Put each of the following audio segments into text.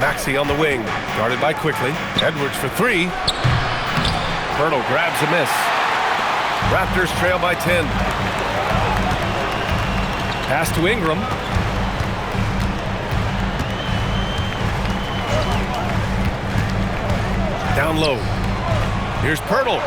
Maxey on the wing, guarded by Quickly. Edwards for three. Poeltl grabs a miss. Raptors trail by 10. Pass to Ingram. Down low. Here's Poeltl.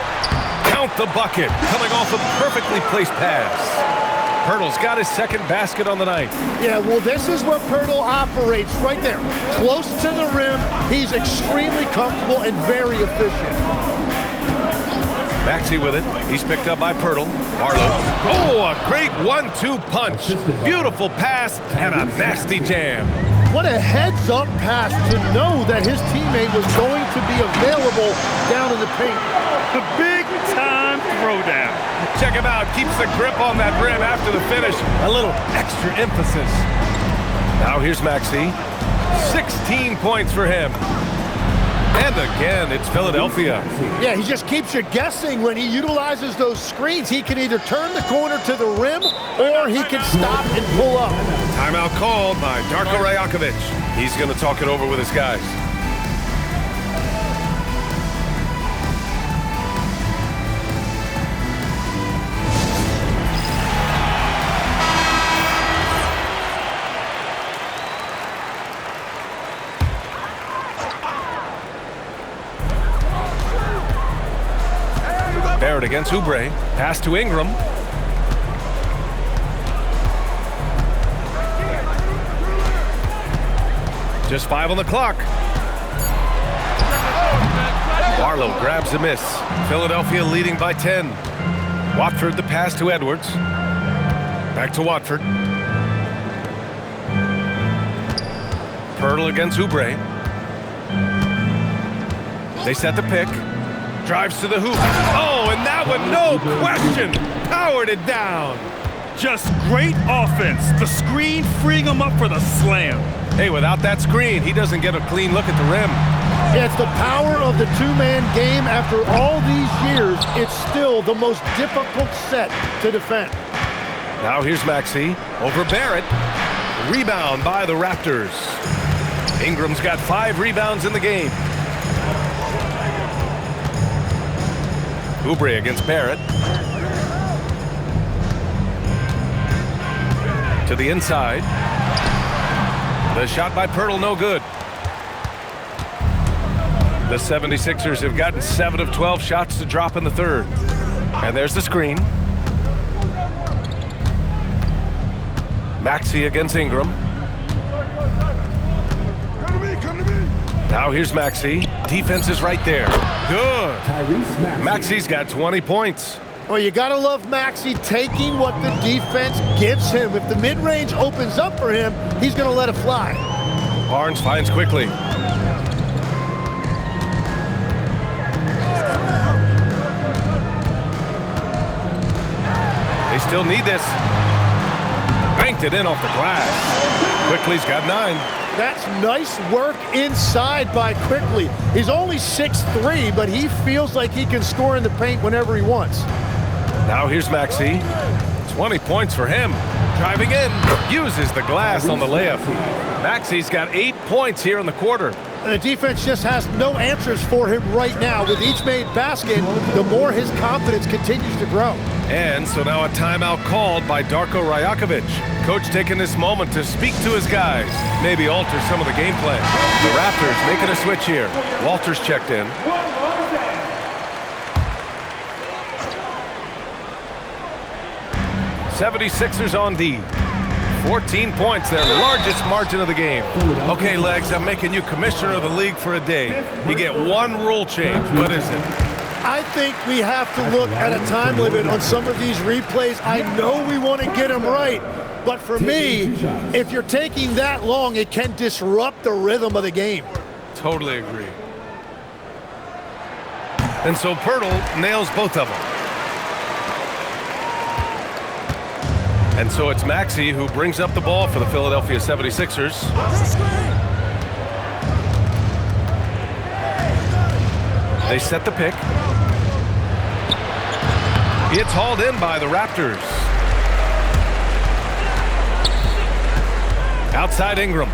Count the bucket. Coming off a perfectly placed pass. Poeltl's got his second basket on the night. Yeah, well, this is where Poeltl operates, right there. Close to the rim. He's extremely comfortable and very efficient. Maxey with it. He's picked up by Poeltl. Barlow. Oh, a great 1-2 punch. Beautiful pass and a nasty jam. What a heads-up pass to know that his teammate was going to be available down in the paint. A big-time throwdown. Check him out. Keeps the grip on that rim after the finish. A little extra emphasis. Now here's Maxey. 16 points for him. And again, it's Philadelphia. Yeah, he just keeps you guessing when he utilizes those screens. He can either turn the corner to the rim or he can stop and pull up. Timeout called by Darko Rajakovic. He's going to talk it over with his guys. Barrett against Oubre. Pass to Ingram. Just 5 on the clock. Barlow grabs a miss. Philadelphia leading by 10. Watford the pass to Edwards. Back to Watford. Poeltl against Oubre. They set the pick. Drives to the hoop. Oh, and that one, no question, powered it down. Just great offense. The screen freeing him up for the slam. Hey, without that screen, he doesn't get a clean look at the rim. Yeah, it's the power of the two-man game. After all these years, it's still the most difficult set to defend. Now here's Maxey over Barrett. Rebound by the Raptors. Ingram's got 5 rebounds in the game. Oubre against Barrett. To the inside. The shot by Poeltl, no good. The 76ers have gotten 7 of 12 shots to drop in the third. And there's the screen. Maxey against Ingram. Now here's Maxey. Defense is right there. Good. Maxey's got 20 points. Well, you got to love Maxey taking what the defense gives him. If the mid-range opens up for him, he's going to let it fly. Barnes finds Quickly. They still need this. Banked it in off the glass. Quickly's got 9. That's nice work inside by Quickly. He's only 6'3", but he feels like he can score in the paint whenever he wants. Now here's Maxey. 20 points for him. Driving in. Uses the glass on the layup. Maxey's got 8 points here in the quarter. And the defense just has no answers for him right now. With each made basket, the more his confidence continues to grow. And so now a timeout called by Darko Rajakovic. Coach taking this moment to speak to his guys, maybe alter some of the game plan. The Raptors making a switch here. Walters checked in. '76ers on D. 14 points, their largest margin of the game. Okay, Legs, I'm making you commissioner of the league for a day. You get one rule change. What is it? I think we have to look at a time limit on some of these replays. I know we want to get them right, but for me, if you're taking that long, it can disrupt the rhythm of the game. Totally agree. And so Poeltl nails both of them. And so it's Maxey who brings up the ball for the Philadelphia 76ers. They set the pick. It's hauled in by the Raptors. Outside Ingram.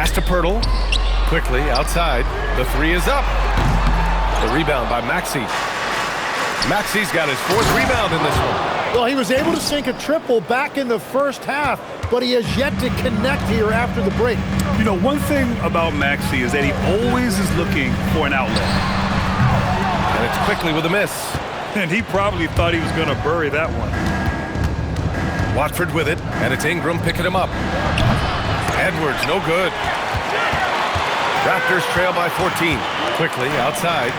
Pass to Pirtle. Quickly outside. The three is up. The rebound by Maxey. Maxey's got his 4th rebound in this one. Well, he was able to sink a triple back in the first half, but he has yet to connect here after the break. You know, one thing about Maxey is that he always is looking for an outlet. And it's Quickly with a miss. And he probably thought he was going to bury that one. Watford with it, and it's Ingram picking him up. Edwards, no good. Raptors trail by 14. Quickly outside.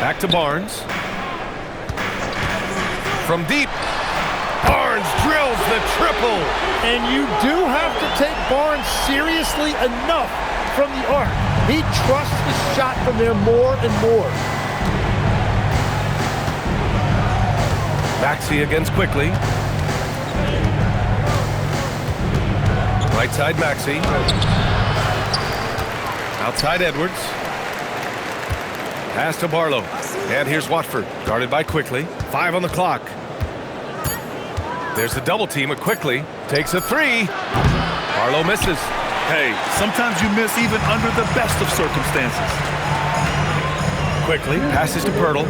Back to Barnes. From deep. Barnes drills the triple. And you do have to take Barnes seriously enough from the arc. He trusts his shot from there more and more. Maxey against Quickly. Right side Maxey. Outside Edwards. Pass to Barlow. And here's Watford, guarded by Quickly. 5 on the clock. There's the double team with Quickly. Takes a 3. Barlow misses. Hey, sometimes you miss even under the best of circumstances. Quickly passes to Pirtle.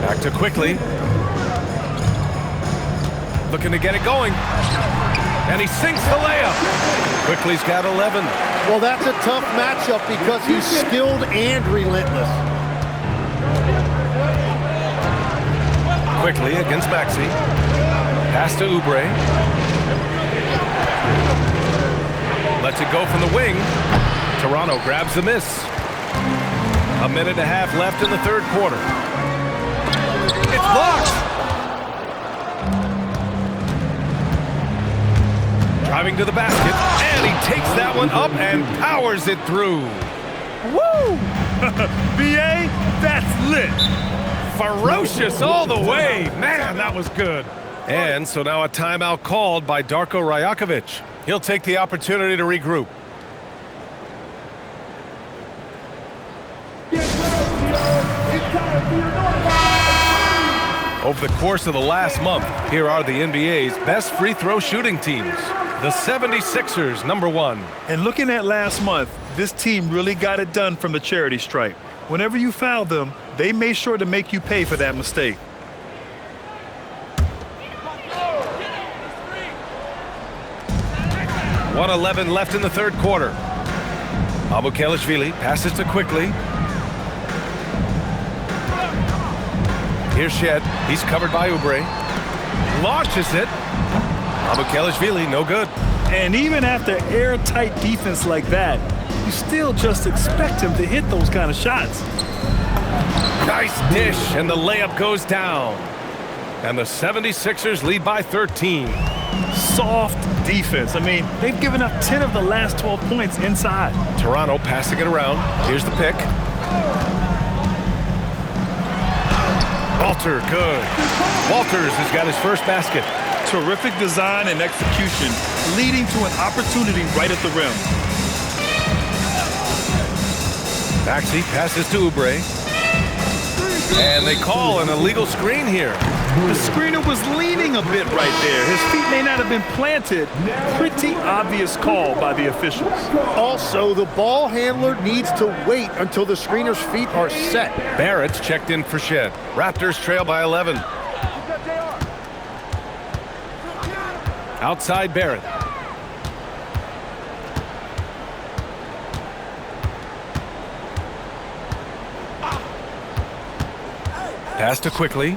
Back to Quickly. Looking to get it going. And he sinks the layup. Quickly's got 11. Well, that's a tough matchup because he's skilled and relentless. Quickly against Maxey. Pass to Oubre. Lets it go from the wing. Toronto grabs the miss. 1.5 minutes left in the 3rd quarter. It's blocked. Driving to the basket, and he takes that one up and powers it through. Woo! BA, that's lit. Ferocious all the way. Man, that was good. And so now a timeout called by Darko Rajakovic. He'll take the opportunity to regroup. Over the course of the last month, here are the NBA's best free throw shooting teams. The 76ers, #1. And looking at last month, this team really got it done from the charity stripe. Whenever you fouled them, they made sure to make you pay for that mistake. .111 left in the 3rd quarter. Abukelashvili passes to Quickly. Here's Shed. He's covered by Oubre. Launches it. Abukelashvili, no good. And even after airtight defense like that, you still just expect him to hit those kind of shots. Nice dish, and the layup goes down. And the 76ers lead by 13. Soft defense. I mean, they've given up 10 of the last 12 points inside. Toronto passing it around. Here's the pick. Walter, good. Walters has got his first basket. Terrific design and execution, leading to an opportunity right at the rim. Maxey passes to Oubre. And they call an illegal screen here. The screener was leaning a bit right there. His feet may not have been planted. Pretty obvious call by the officials. Also, the ball handler needs to wait until the screener's feet are set. Barrett's checked in for Shed. Raptors trail by 11. Outside Barrett. Pass to Quickly.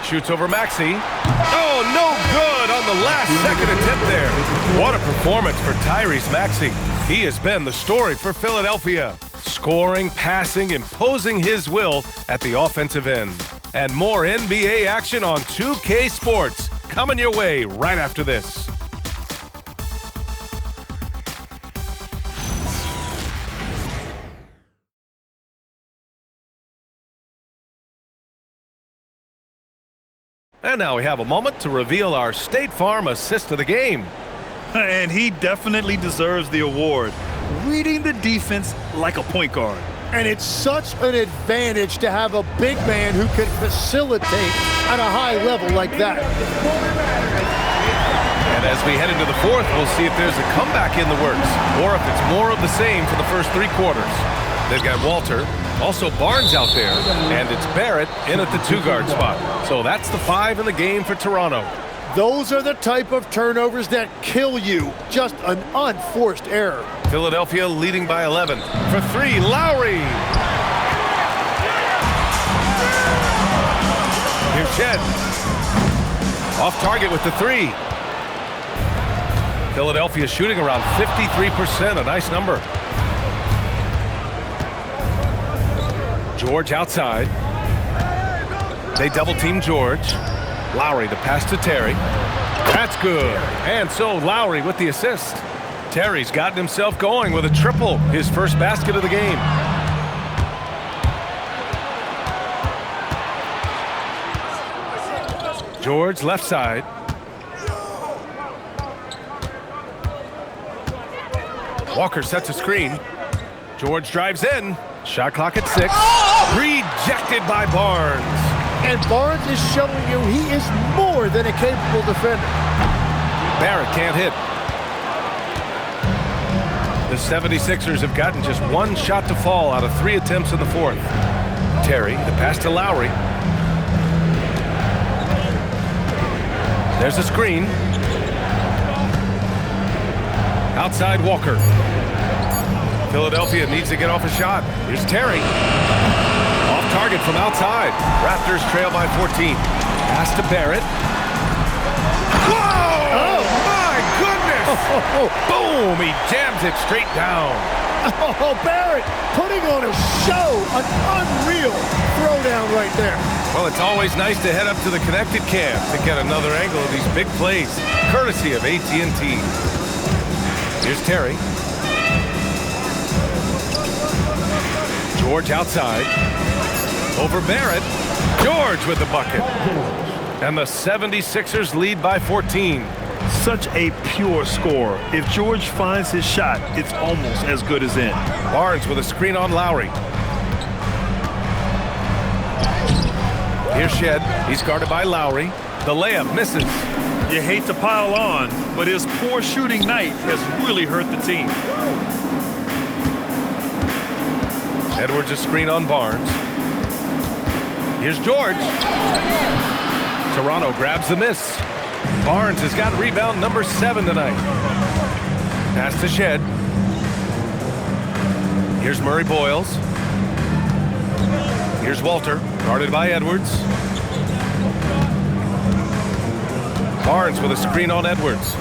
Shoots over Maxey. Oh, no good on the last second attempt there. What a performance for Tyrese Maxey. He has been the story for Philadelphia. Scoring, passing, imposing his will at the offensive end. And more NBA action on 2K Sports. Coming your way right after this. And now we have a moment to reveal our State Farm assist of the game. And he definitely deserves the award. Reading the defense like a point guard. And it's such an advantage to have a big man who can facilitate at a high level like that. And as we head into the fourth, we'll see if there's a comeback in the works or if it's more of the same for the first 3 quarters. They've got Walter, also Barnes out there, and it's Barrett in at the 2-guard spot. So that's the 5 in the game for Toronto. Those are the type of turnovers that kill you. Just an unforced error. Philadelphia leading by 11. For 3, Lowry. Here's Shed. Off target with the 3. Philadelphia shooting around 53%, a nice number. George outside. They double team George. Lowry, the pass to Terry. That's good. And so Lowry with the assist. Terry's gotten himself going with a triple, his first basket of the game. George left side. Walker sets a screen. George drives in. Shot clock at 6. Rejected by Barnes. And Barnes is showing you he is more than a capable defender. Barrett can't hit. The 76ers have gotten just 1 shot to fall out of 3 attempts in the fourth. Terry, the pass to Lowry. There's a screen. Outside Walker. Philadelphia needs to get off a shot. Here's Terry. Off target from outside. Raptors trail by 14. Pass to Barrett. Whoa! Oh. My goodness! Boom! He jams it straight down. Oh, Barrett putting on a show. An unreal throwdown right there. Well, it's always nice to head up to the connected cam to get another angle of these big plays, courtesy of AT&T. Here's Terry. George outside. Over Barrett. George with the bucket. And the 76ers lead by 14. Such a pure score. If George finds his shot, it's almost as good as in. Barnes with a screen on Lowry. Here's Shed. He's guarded by Lowry. The layup misses. You hate to pile on, but his poor shooting night has really hurt the team. Edwards a screen on Barnes. Here's George. Toronto grabs the miss. Barnes has got rebound number 7 tonight. Pass to Shed. Here's Murray Boyles. Here's Walter, guarded by Edwards. Barnes with a screen on Edwards.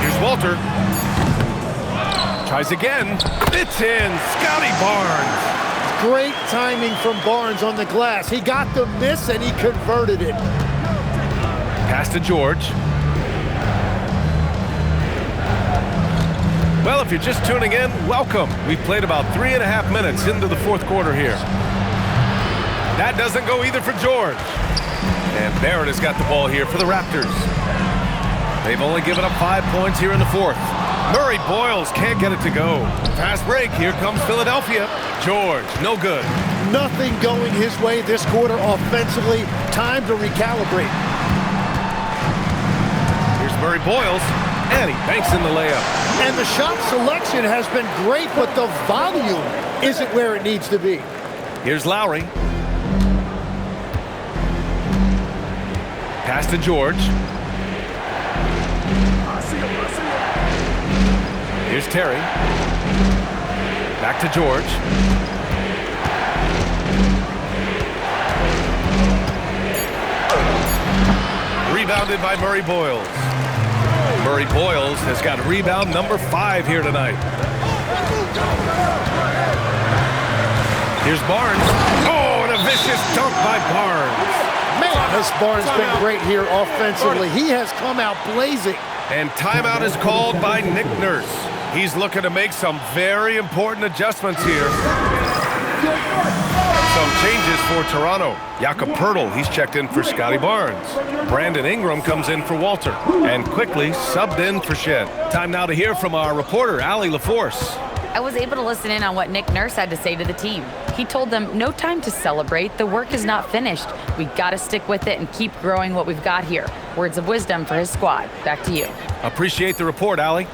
Here's Walter. Tries again. It's in. Scotty Barnes. Great timing from Barnes on the glass. He got the miss and he converted it. Pass to George. Well, if you're just tuning in, welcome. We've played about 3.5 minutes into the fourth quarter here. That doesn't go either for George. And Barrett has got the ball here for the Raptors. They've only given up 5 points here in the fourth. Murray Boyles can't get it to go. Fast break. Here comes Philadelphia. George, no good. Nothing going his way this quarter offensively. Time to recalibrate. Here's Murray Boyles, and he banks in the layup. And the shot selection has been great, but the volume isn't where it needs to be. Here's Lowry. Pass to George. Here's Terry. Back to George. Rebounded by Murray Boyles. Murray Boyles has got rebound number 5 here tonight. Here's Barnes. Oh, and a vicious dunk by Barnes. Man, has Barnes been great here offensively. He has come out blazing. And timeout is called by Nick Nurse. He's looking to make some very important adjustments here. Some changes for Toronto. Jakob Poeltl, he's checked in for Scotty Barnes. Brandon Ingram comes in for Walter. And quickly subbed in for Shed. Time now to hear from our reporter, Allie LaForce. I was able to listen in on what Nick Nurse had to say to the team. He told them, no time to celebrate. The work is not finished. We got to stick with it and keep growing what we've got here. Words of wisdom for his squad. Back to you. Appreciate the report, Allie.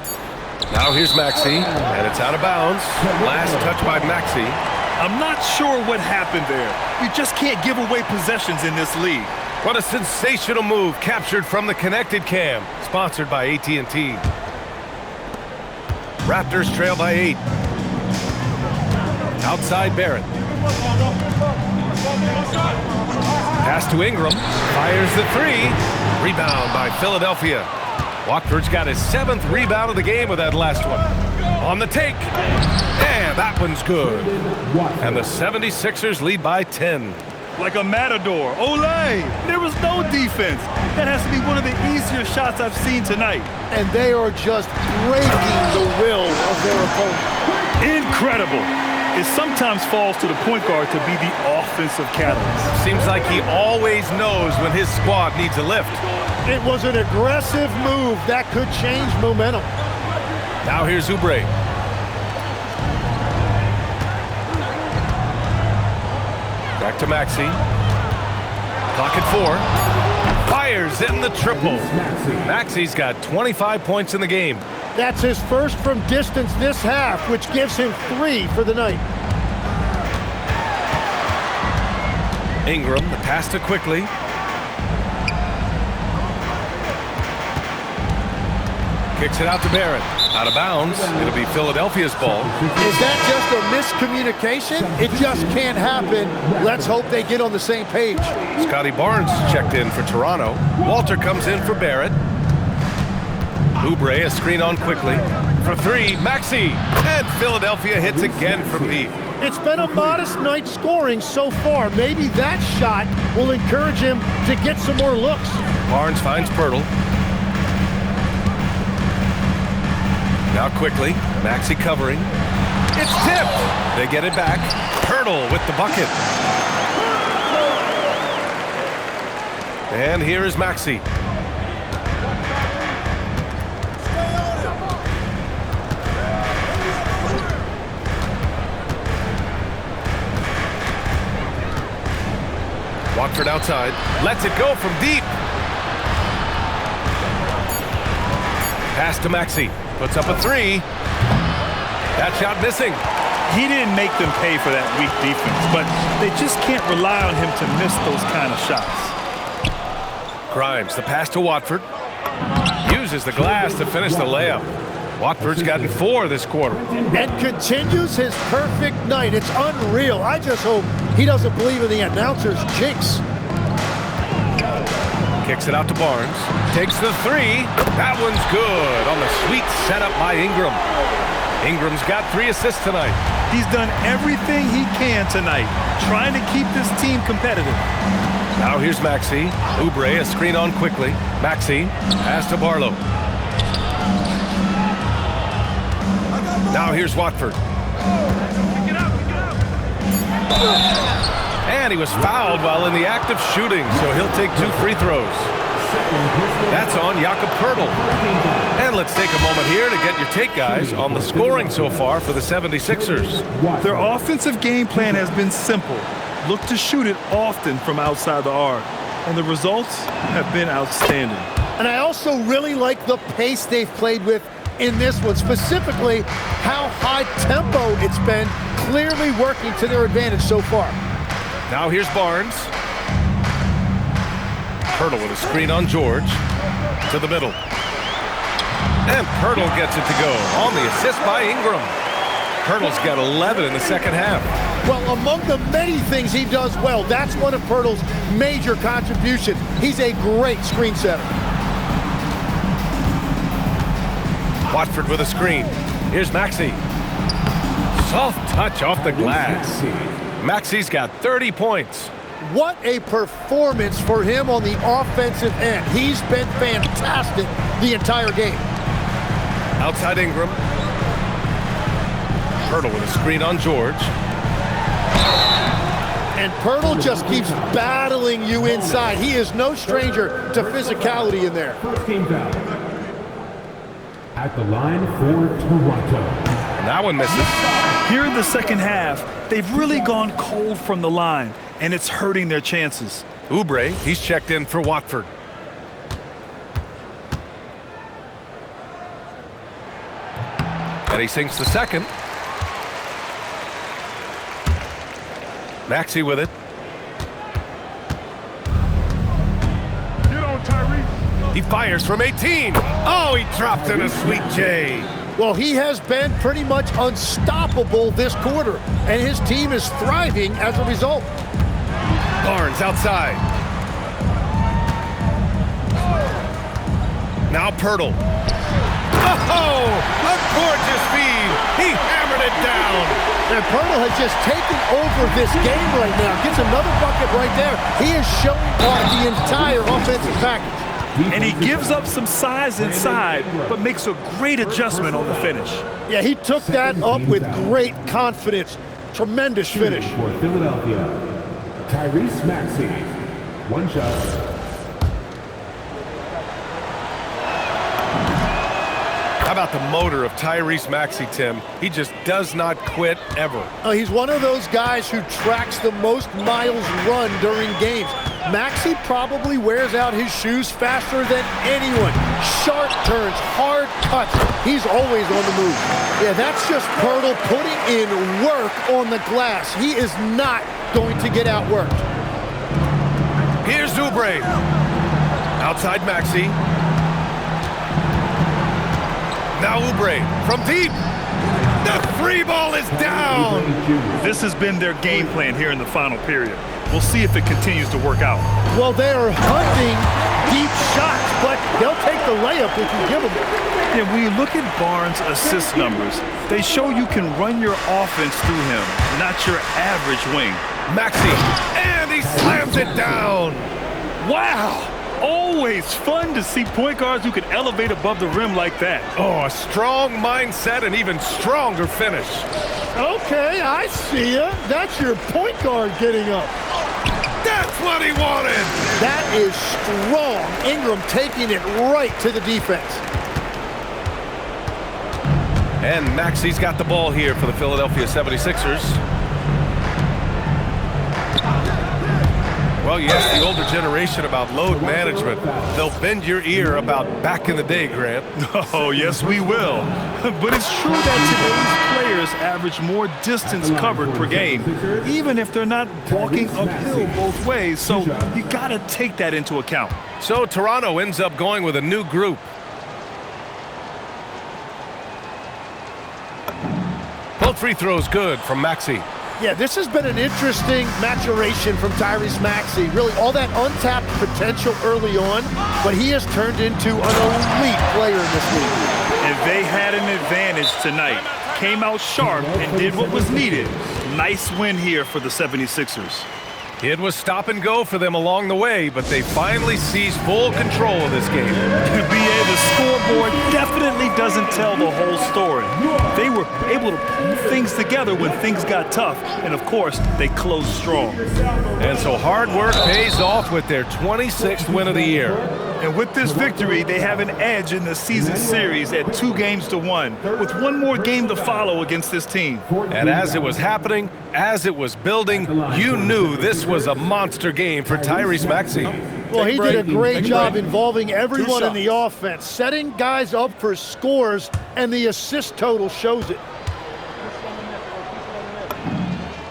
Now here's Maxey, and it's out of bounds. Last touch by Maxey. I'm not sure what happened there. You just can't give away possessions in this league. What a sensational move captured from the Connected Cam, sponsored by AT&T. Raptors trail by 8. Outside Barrett. Pass to Ingram. Fires the 3. Rebound by Philadelphia. Watford's got his 7th rebound of the game with that last one. On the take. And that one's good. And the 76ers lead by 10. Like a matador. Olay! There was no defense. That has to be one of the easier shots I've seen tonight. And they are just breaking the will of their opponent. Incredible. It sometimes falls to the point guard to be the offensive catalyst. Seems like he always knows when his squad needs a lift. It was an aggressive move that could change momentum. Now here's Oubre. Back to Maxey. Clock at 4. Fires in the triple. Maxey's got 25 points in the game. That's his first from distance this half, which gives him 3 for the night. Ingram, the pass to Quickly. Kicks it out to Barrett. Out of bounds. It'll be Philadelphia's ball. Is that just a miscommunication? It just can't happen. Let's hope they get on the same page. Scotty Barnes checked in for Toronto. Walter comes in for Barrett. Oubre, a screen on Quickly. For 3, Maxey. And Philadelphia hits again from deep. It's been a modest night scoring so far. Maybe that shot will encourage him to get some more looks. Barnes finds Pirtle. Now Quickly, Maxey covering. It's tipped. They get it back. Pirtle with the bucket. And here is Maxey. Watford outside. Lets it go from deep. Pass to Maxey. Puts up a 3. That shot missing. He didn't make them pay for that weak defense, but they just can't rely on him to miss those kind of shots. Grimes, the pass to Watford. Uses the glass to finish the layup. Watford's gotten 4 this quarter. And continues his perfect night. It's unreal. I just hope he doesn't believe in the announcer's jinx. Kicks it out to Barnes. Takes the 3. That one's good on the sweet setup by Ingram. Ingram's got 3 assists tonight. He's done everything he can tonight, trying to keep this team competitive. Now here's Maxey. Oubre, a screen on Quickly. Maxey, pass to Barlow. Now here's Watford. And he was fouled while in the act of shooting, so he'll take 2 free throws. That's on Jakob Pirtle. And let's take a moment here to get your take, guys, on the scoring so far for the 76ers. Their offensive game plan has been simple. Look to shoot it often from outside the arc. And the results have been outstanding. And I also really like the pace they've played with in this one, specifically how high tempo it's been, clearly working to their advantage so far. Now here's Barnes. Pirtle with a screen on George. To the middle. And Pirtle gets it to go on the assist by Ingram. Pirtle's got 11 in the second half. Well, among the many things he does well, that's one of Pirtle's major contributions. He's a great screen setter. Watford with a screen. Here's Maxey. Soft touch off the glass. Maxey's got 30 points. What a performance for him on the offensive end. He's been fantastic the entire game. Outside Ingram. Pirtle with a screen on George. And Pirtle just keeps battling you inside. He is no stranger to physicality in there. At the line for Toronto. And that one misses. Here in the second half, they've really gone cold from the line, and it's hurting their chances. Oubre, he's checked in for Watford. And he sinks the second. Maxey with it. Get on, Tyrese. He fires from 18. Oh, he dropped in a sweet J. Well, he has been pretty much unstoppable this quarter, and his team is thriving as a result. Barnes outside. Now Pirtle. Oh, a gorgeous feed. He hammered it down. And Pirtle has just taken over this game right now. Gets another bucket right there. He is showing off the entire offensive package. And he gives up some size inside, but makes a great adjustment on the finish. Yeah, he took that up with great confidence. Tremendous finish. For Philadelphia, Tyrese Maxey. One shot. How about the motor of Tyrese Maxey, Tim? He just does not quit ever. He's one of those guys who tracks the most miles run during games. Maxey probably wears out his shoes faster than anyone. Sharp turns, hard cuts. He's always on the move. Yeah, that's just Pirtle putting in work on the glass. He is not going to get outworked. Here's Oubre. Outside Maxey. Now Oubre from deep. The free ball is down. This has been their game plan here in the final period. We'll see if it continues to work out. Well, they're hunting deep shots, but they'll take the layup if you give them it. Yeah, when you look at Barnes' assist numbers, they show you can run your offense through him, not your average wing. Maxey, and he slams it down. Wow! Always fun to see point guards who can elevate above the rim like that. Oh, a strong mindset and even stronger finish. Okay, I see ya. That's your point guard getting up. That's what he wanted. That is strong. Ingram taking it right to the defense. And Maxey's got the ball here for the Philadelphia 76ers. Well, yes, the older generation about load management. They'll bend your ear about back in the day, Grant. Oh, yes, we will. But it's true that today's players average more distance covered per game, even if they're not walking uphill both ways. So you got to take that into account. So Toronto ends up going with a new group. Both free throws good from Maxey. Yeah, this has been an interesting maturation from Tyrese Maxey. Really, all that untapped potential early on, but he has turned into an elite player in this league. And they had an advantage tonight. Came out sharp and did what was needed. Nice win here for the 76ers. It was stop and go for them along the way, but they finally seized full control of this game. BA, the scoreboard definitely doesn't tell the whole story. They were able to pull things together when things got tough, and of course, they closed strong. And so hard work pays off with their 26th win of the year. And with this victory, they have an edge in the season series at 2-1, with one more game to follow against this team. And as it was happening, as it was building, you knew this was a monster game for Tyrese Maxey. Well, he did a great job involving everyone in the offense, setting guys up for scores, and the assist total shows it.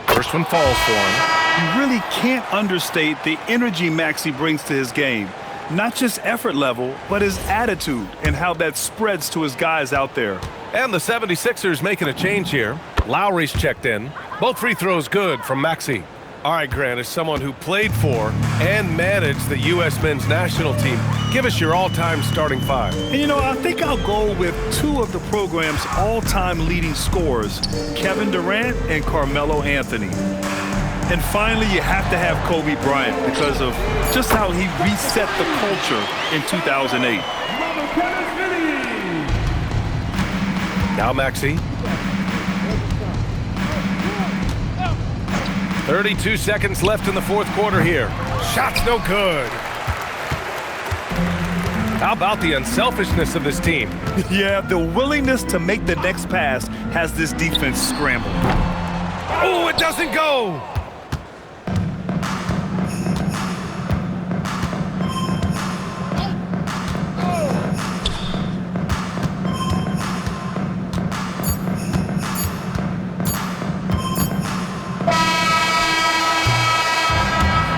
First one falls for him. You really can't understate the energy Maxey brings to his game. Not just effort level, but his attitude and how that spreads to his guys out there. And the 76ers making a change here. Lowry's checked in. Both free throws good from Maxey. All right, Grant, as someone who played for and managed the U.S. men's national team, give us your all-time starting five. And you know, I think I'll go with two of the program's all-time leading scorers, Kevin Durant and Carmelo Anthony. And finally, you have to have Kobe Bryant because of just how he reset the culture in 2008. Now Maxey. 32 seconds left in the fourth quarter here. Shot's no good. How about the unselfishness of this team? Yeah, the willingness to make the next pass has this defense scrambled. Oh, it doesn't go!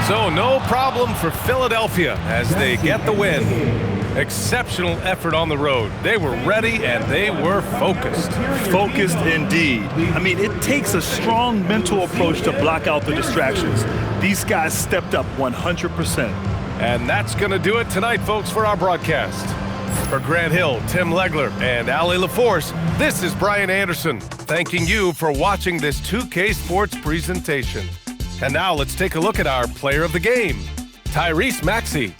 So no problem for Philadelphia as they get the win. Exceptional effort on the road. They were ready and they were focused. Focused indeed. I mean, it takes a strong mental approach to block out the distractions. These guys stepped up 100%. And that's going to do it tonight, folks, for our broadcast. For Grant Hill, Tim Legler, and Allie LaForce, this is Brian Anderson, thanking you for watching this 2K Sports presentation. And now let's take a look at our player of the game, Tyrese Maxey.